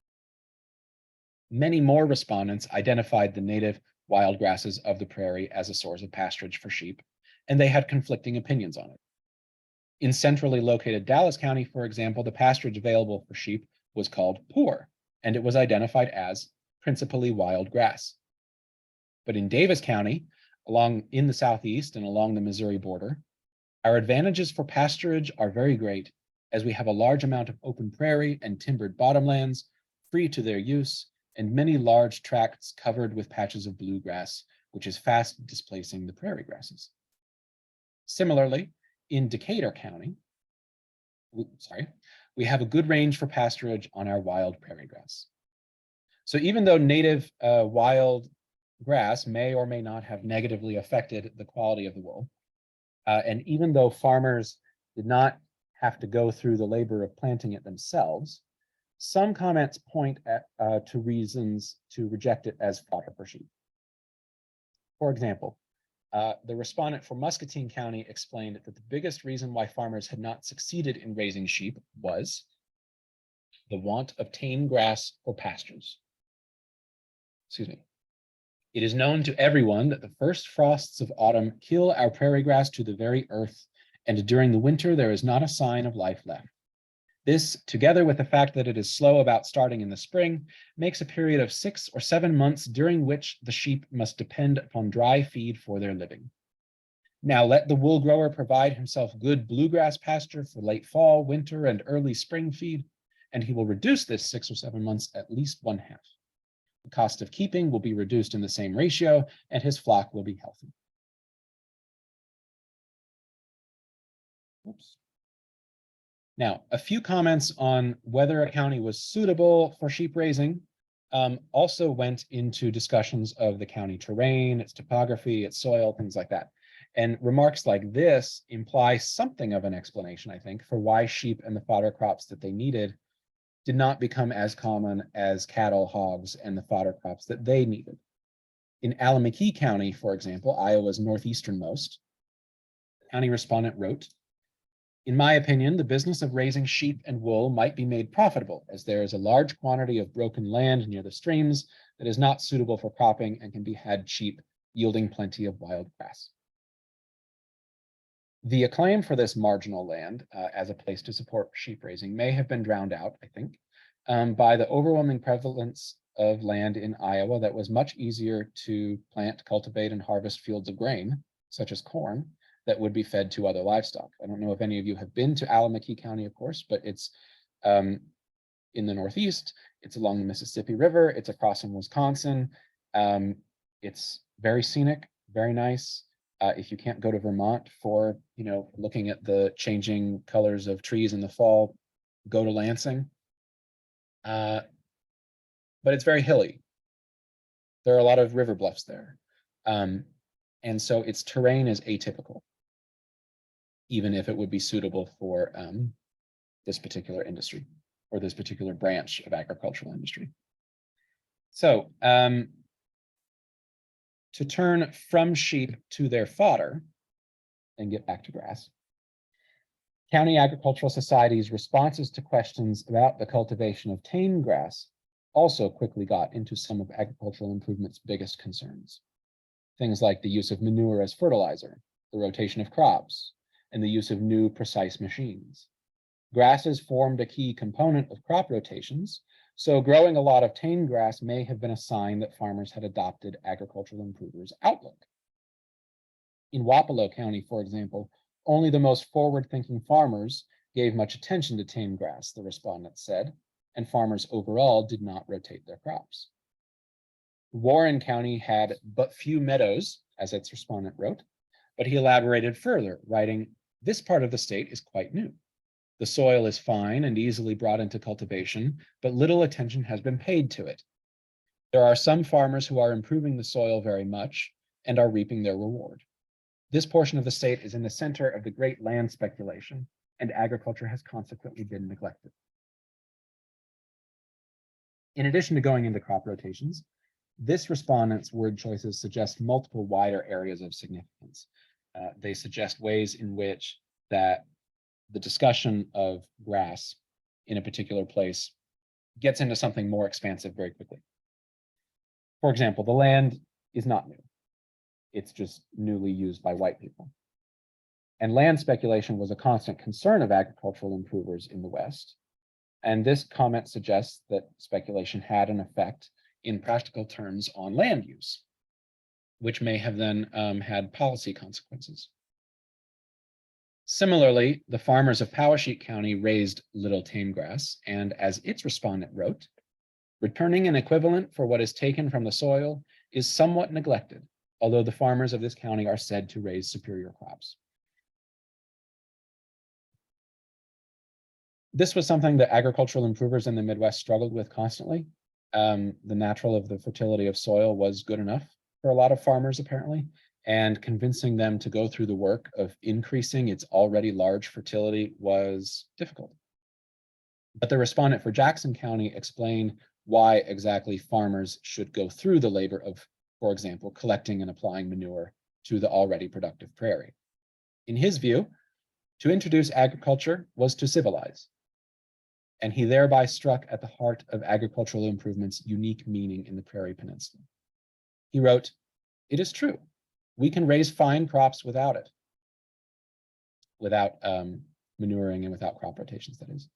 S2: Many more respondents identified the native wild grasses of the prairie as a source of pasturage for sheep, and they had conflicting opinions on it. In centrally located Dallas County, for example, the pasturage available for sheep was called poor, and it was identified as principally wild grass. But in Davis County, in the southeast and along the Missouri border, our advantages for pasturage are very great, as we have a large amount of open prairie and timbered bottomlands, free to their use, and many large tracts covered with patches of bluegrass, which is fast displacing the prairie grasses. Similarly, in Decatur County, we have a good range for pasturage on our wild prairie grass. So even though native wild grass may or may not have negatively affected the quality of the wool, and even though farmers did not have to go through the labor of planting it themselves, Some comments point to reasons to reject it as fodder for sheep. For example, the respondent for Muscatine County explained that the biggest reason why farmers had not succeeded in raising sheep was the want of tame grass or pastures. Excuse me. It is known to everyone that the first frosts of autumn kill our prairie grass to the very earth, and during the winter there is not a sign of life left. This, together with the fact that it is slow about starting in the spring, makes a period of 6 or 7 months during which the sheep must depend upon dry feed for their living. Now let the wool grower provide himself good bluegrass pasture for late fall, winter, and early spring feed, and he will reduce this 6 or 7 months at least 1/2. The cost of keeping will be reduced in the same ratio, and his flock will be healthy. Oops. Now, a few comments on whether a county was suitable for sheep raising also went into discussions of the county terrain, its topography, its soil, things like that. And remarks like this imply something of an explanation, I think, for why sheep and the fodder crops that they needed did not become as common as cattle, hogs, and the fodder crops that they needed. In Alameda County, for example, Iowa's northeasternmost, the county respondent wrote, "In my opinion, the business of raising sheep and wool might be made profitable, as there is a large quantity of broken land near the streams that is not suitable for cropping and can be had cheap, yielding plenty of wild grass." The acclaim for this marginal land as a place to support sheep raising may have been drowned out, I think, by the overwhelming prevalence of land in Iowa that was much easier to plant, cultivate, and harvest fields of grain, such as corn, that would be fed to other livestock. I don't know if any of you have been to Alameda County, of course, but it's in the Northeast. It's along the Mississippi River. It's across in Wisconsin. It's very scenic, very nice. If you can't go to Vermont for, looking at the changing colors of trees in the fall, go to Lansing. But it's very hilly. There are a lot of river bluffs there. And so its terrain is atypical, even if it would be suitable for this particular industry or this particular branch of agricultural industry. So to turn from sheep to their fodder and get back to grass, county agricultural societies' responses to questions about the cultivation of tame grass also quickly got into some of agricultural improvement's biggest concerns. Things like the use of manure as fertilizer, the rotation of crops, and the use of new precise machines. Grasses formed a key component of crop rotations, so growing a lot of tame grass may have been a sign that farmers had adopted agricultural improvers' outlook. In Wapello County, for example, only the most forward-thinking farmers gave much attention to tame grass, the respondent said, and farmers overall did not rotate their crops. Warren County had but few meadows, as its respondent wrote, but he elaborated further, writing, "This part of the state is quite new. The soil is fine and easily brought into cultivation, but little attention has been paid to it. There are some farmers who are improving the soil very much and are reaping their reward. This portion of the state is in the center of the great land speculation, and agriculture has consequently been neglected." In addition to going into crop rotations, this respondent's word choices suggest multiple wider areas of significance. They suggest ways in which that the discussion of grass in a particular place gets into something more expansive very quickly. For example, the land is not new. It's just newly used by white people. And land speculation was a constant concern of agricultural improvers in the West. And this comment suggests that speculation had an effect in practical terms on land use, which may have then had policy consequences. Similarly, the farmers of Powesheik County raised little tame grass, and as its respondent wrote, "Returning an equivalent for what is taken from the soil is somewhat neglected, although the farmers of this county are said to raise superior crops." This was something that agricultural improvers in the Midwest struggled with constantly. The natural of the fertility of soil was good enough for a lot of farmers, apparently, and convincing them to go through the work of increasing its already large fertility was difficult. But the respondent for Jackson County explained why exactly farmers should go through the labor of, for example, collecting and applying manure to the already productive prairie. In his view, to introduce agriculture was to civilize, and he thereby struck at the heart of agricultural improvement's unique meaning in the Prairie Peninsula. He wrote, "It is true, we can raise fine crops without it, without manuring and without crop rotations, that is.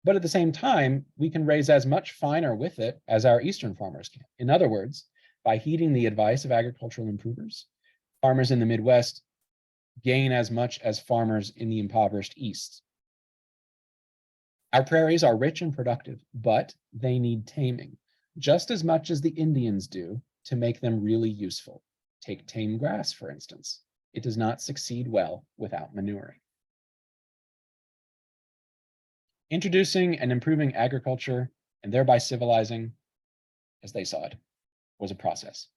S2: But at the same time, we can raise as much finer with it as our eastern farmers can. In other words, by heeding the advice of agricultural improvers, farmers in the Midwest gain as much as farmers in the impoverished East. Our prairies are rich and productive, but they need taming, just as much as the Indians do to make them really useful. Take tame grass, for instance. It does not succeed well without manuring." Introducing and improving agriculture and thereby civilizing, as they saw it, was a process.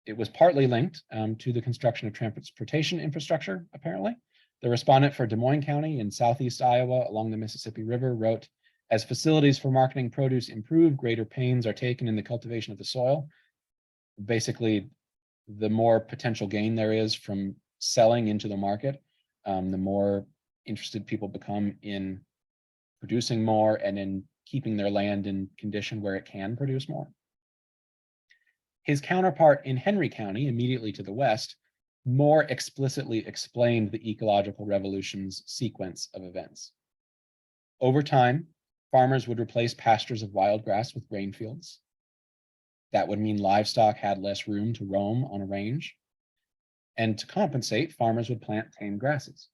S2: It was partly linked to the construction of transportation infrastructure, apparently. The respondent for Des Moines County in southeast Iowa along the Mississippi River wrote, "As facilities for marketing produce improve, greater pains are taken in the cultivation of the soil." Basically, the more potential gain there is from selling into the market, the more interested people become in producing more and in keeping their land in condition where it can produce more. His counterpart in Henry County, immediately to the west, more explicitly explained the ecological revolution's sequence of events. Over time, farmers would replace pastures of wild grass with grain fields. That would mean livestock had less room to roam on a range. And to compensate, farmers would plant tame grasses.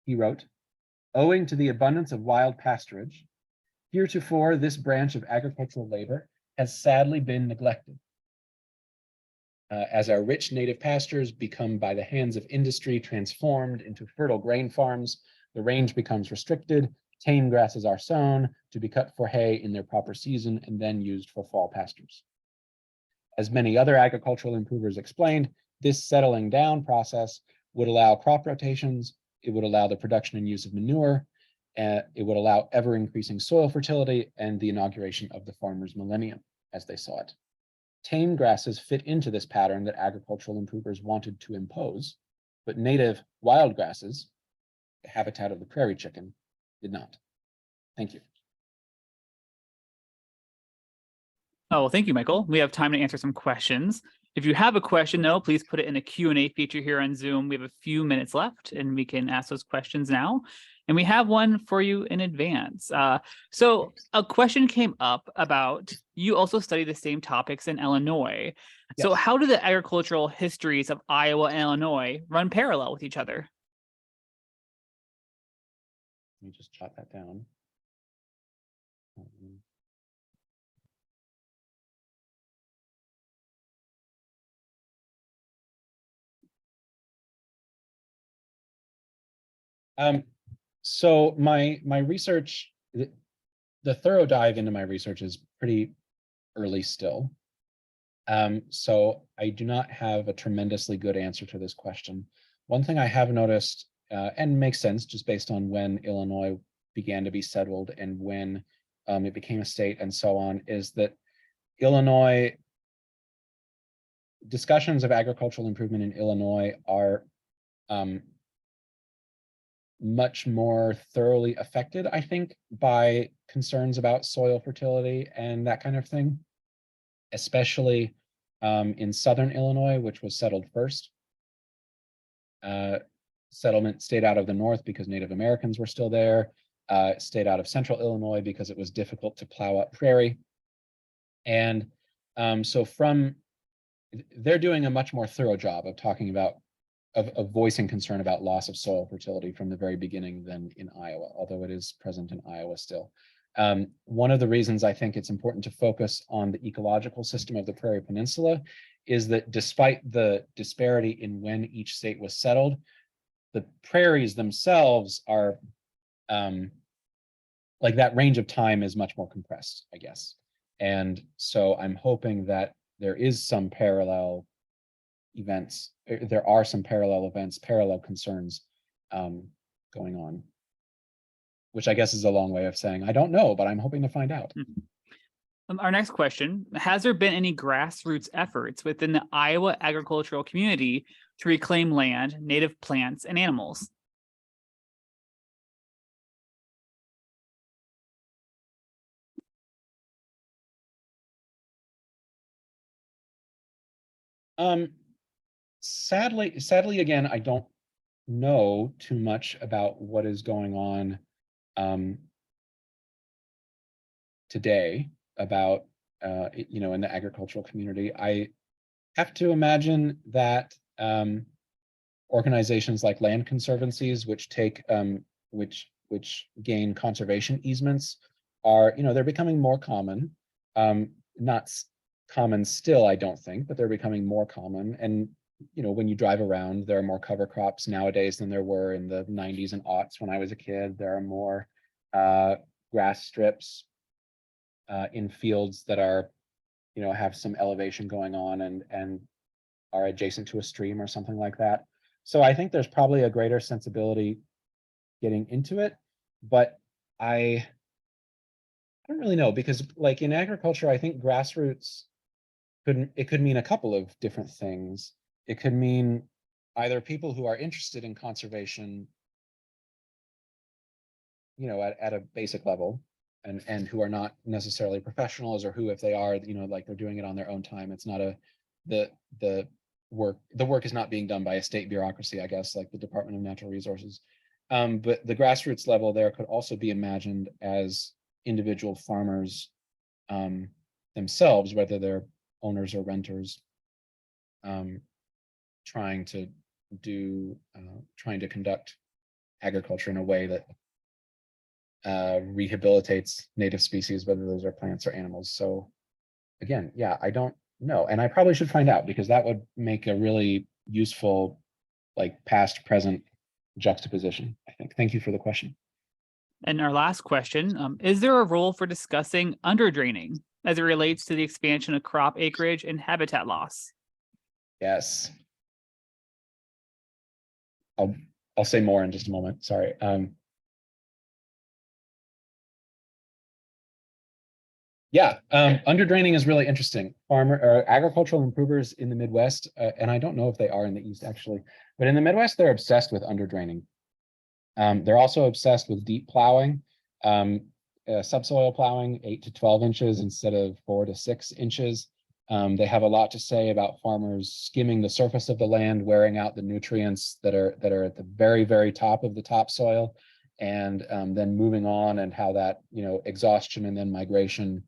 S2: He wrote, "Owing to the abundance of wild pasturage, heretofore this branch of agricultural labor has sadly been neglected. As our rich native pastures become by the hands of industry transformed into fertile grain farms, the range becomes restricted, tame grasses are sown to be cut for hay in their proper season and then used for fall pastures." As many other agricultural improvers explained, this settling down process would allow crop rotations, it would allow the production and use of manure, it would allow ever increasing soil fertility and the inauguration of the farmer's millennium, as they saw it. Tame grasses fit into this pattern that agricultural improvers wanted to impose, but native wild grasses, the habitat of the prairie chicken, did not. Thank you.
S3: Oh, well, thank you, Michael. We have time to answer some questions. If you have a question, though, please put it in the Q&A feature here on Zoom. We have a few minutes left, and we can ask those questions now. And we have one for you in advance. So a question came up about, you also study the same topics in Illinois. So
S2: Yes.
S3: how do the agricultural histories of Iowa and Illinois run parallel with each other?
S2: Let me just jot that down. So my research, the thorough dive into my research is pretty early still. So I do not have a tremendously good answer to this question. One thing I have noticed, and makes sense just based on when Illinois began to be settled and when it became a state and so on, is that Illinois, discussions of agricultural improvement in Illinois are much more thoroughly affected, I think, by concerns about soil fertility and that kind of thing, especially in southern Illinois, which was settled first. Settlement stayed out of the north because Native Americans were still there, stayed out of central Illinois because it was difficult to plow up prairie. And so they're doing a much more thorough job of talking about of voicing concern about loss of soil fertility from the very beginning than in Iowa, although it is present in Iowa still. One of the reasons I think it's important to focus on the ecological system of the Prairie Peninsula is that despite the disparity in when each state was settled, the prairies themselves are like that range of time is much more compressed, I guess. And so I'm hoping that there is some parallel events, there are some parallel events, parallel concerns going on. which I guess is a long way of saying I don't know, but I'm hoping to find out.
S3: Our next question, has there been any grassroots efforts within the Iowa agricultural community to reclaim land, native plants, and animals?
S2: Sadly, again, I don't know too much about what is going on today about in the agricultural community. I have to imagine that organizations like land conservancies, which take which gain conservation easements, are they're becoming more common. Not common still, I don't think, but they're becoming more common. And when you drive around, there are more cover crops nowadays than there were in the 90s and aughts when I was a kid. There are more grass strips in fields that are have some elevation going on and are adjacent to a stream or something like that. So I think there's probably a greater sensibility getting into it, but I don't really know, because like in agriculture, I think grassroots could mean a couple of different things. It could mean either people who are interested in conservation, at a basic level, and who are not necessarily professionals, or who, if they are, like they're doing it on their own time. It's not the work is not being done by a state bureaucracy, I guess, like the Department of Natural Resources. But the grassroots level there could also be imagined as individual farmers themselves, whether they're owners or renters, trying to conduct agriculture in a way that rehabilitates native species, whether those are plants or animals. So again, yeah, I don't know. And I probably should find out, because that would make a really useful, like, past present juxtaposition, I think. Thank you for the question.
S3: And our last question, is there a role for discussing underdraining as it relates to the expansion of crop acreage and habitat loss?
S2: Yes. I'll say more in just a moment. Sorry. Underdraining is really interesting. Agricultural improvers in the Midwest, and I don't know if they are in the East actually, but in the Midwest, they're obsessed with underdraining. They're also obsessed with deep plowing, subsoil plowing, 8 to 12 inches instead of 4 to 6 inches. They have a lot to say about farmers skimming the surface of the land, wearing out the nutrients that are at the very, very top of the topsoil, and then moving on, and how that exhaustion and then migration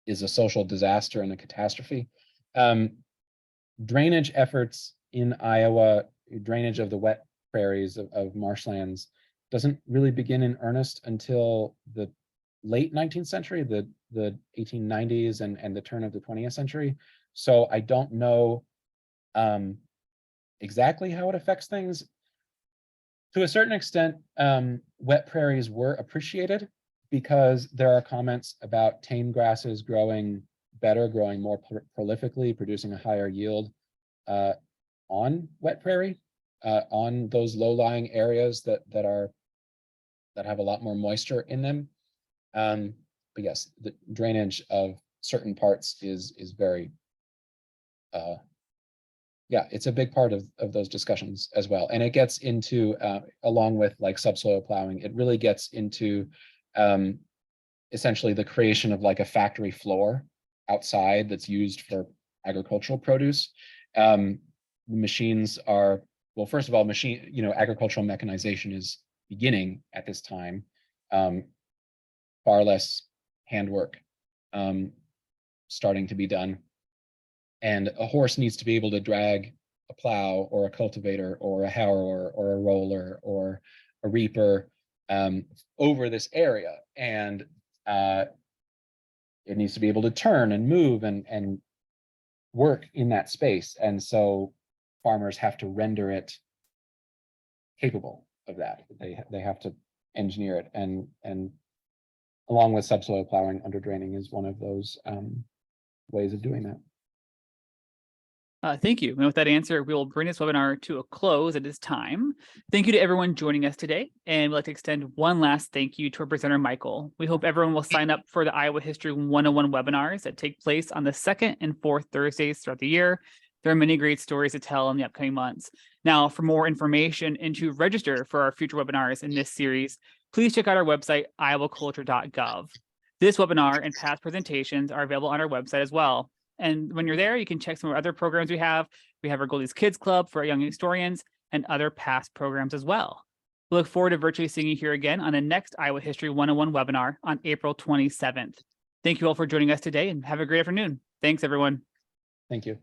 S2: is a social disaster and a catastrophe. Drainage efforts in Iowa, drainage of the wet prairies of marshlands, doesn't really begin in earnest until the late 19th century, the 1890s and the turn of the 20th century. So I don't know exactly how it affects things. To a certain extent, wet prairies were appreciated, because there are comments about tame grasses growing better, growing more prolifically, producing a higher yield on wet prairie, on those low-lying areas that have a lot more moisture in them. But yes, the drainage of certain parts is very it's a big part of those discussions as well. And it gets into, along with like subsoil plowing, it really gets into essentially the creation of like a factory floor outside that's used for agricultural produce. Machines are, well, first of all, agricultural mechanization is beginning at this time. Far less handwork starting to be done. And a horse needs to be able to drag a plow or a cultivator or a harrower or a roller or a reaper over this area. And it needs to be able to turn and move and work in that space. And so farmers have to render it capable of that. They have to engineer it, and along with subsoil plowing, underdraining is one of those ways of doing that.
S3: Thank you. And with that answer, we will bring this webinar to a close at this time. Thank you to everyone joining us today. And we'd like to extend one last thank you to our presenter, Michael. We hope everyone will sign up for the Iowa History 101 webinars that take place on the 2nd and 4th Thursdays throughout the year. There are many great stories to tell in the upcoming months. Now, for more information and to register for our future webinars in this series, please check out our website, iowaculture.gov. This webinar and past presentations are available on our website as well. And when you're there, you can check some of our other programs we have. We have our Goldie's Kids Club for our young historians and other past programs as well. We look forward to virtually seeing you here again on the next Iowa History 101 webinar on April 27th. Thank you all for joining us today and have a great afternoon. Thanks, everyone.
S2: Thank you.